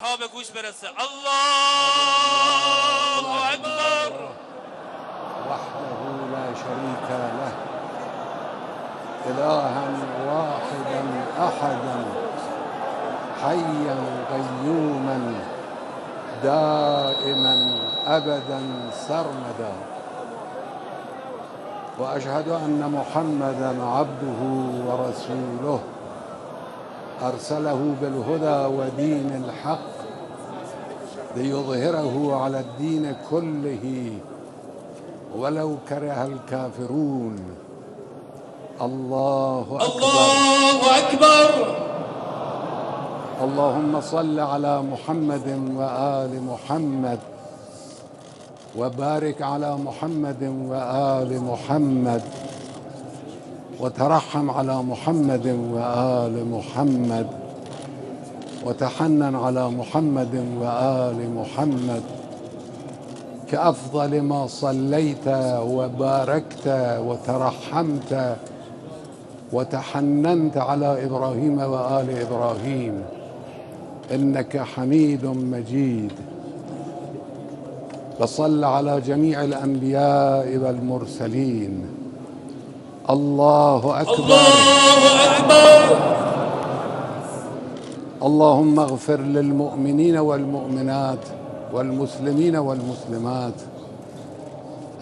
ها به گوش برسه. الله اکبر. وحده لا شريك له إلها واحدا أحدا حيا قيوما دائما أبدا سرمدا، وأشهد أن محمدا عبده ورسوله أرسله بالهدى ودين الحق ليظهره على الدين كله ولو كره الكافرون. الله أكبر. الله أكبر. اللهم صل على محمد وآل محمد، وبارك على محمد وآل محمد، وترحم على محمد وآل محمد، وتحنن على محمد وآل محمد كأفضل ما صليت وباركت وترحمت وتحننت على إبراهيم وآل إبراهيم، إنك حميد مجيد. وصل على جميع الأنبياء والمرسلين. الله أكبر. الله أكبر. اللهم اغفر للمؤمنين والمؤمنات والمسلمين والمسلمات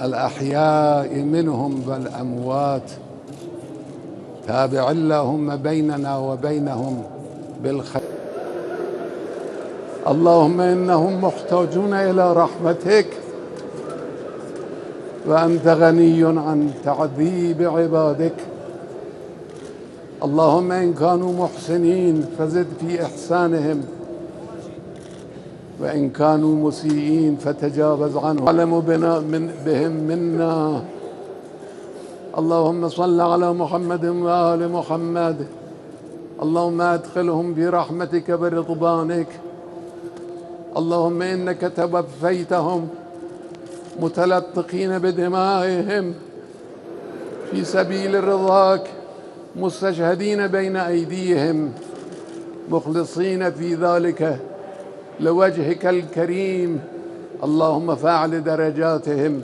الأحياء منهم والأموات. تابع اللهم بيننا وبينهم بالخير. اللهم إنهم محتاجون إلى رحمتك، وأنت غني عن تعذيب عبادك. اللهم إن كانوا محسنين فزد في إحسانهم، وإن كانوا مسيئين فتجاوز عنهم. علم بهم منا. اللهم صل على محمد وآل محمد. اللهم أدخلهم برحمتك برضوانك. اللهم إنك توفيتهم متلطخين بدمائهم في سبيل رضاك، مستشهدين بين أيديهم، مخلصين في ذلك لوجهك الكريم. اللهم فاعل درجاتهم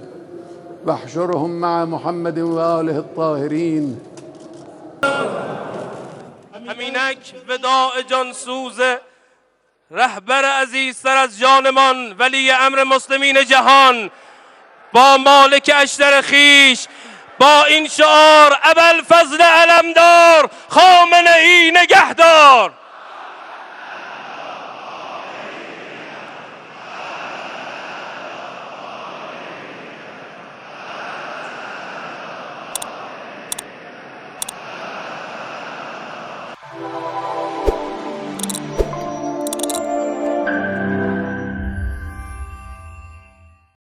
واحشرهم مع محمد وآله الطاهرین. همینک وداع جانسوز رهبر عزیزتر از جانمان، ولی امر مسلمین جهان، با مالک اشتر خیش، با این شعار ابوالفضل علمدار، خامنه ای نگهدار.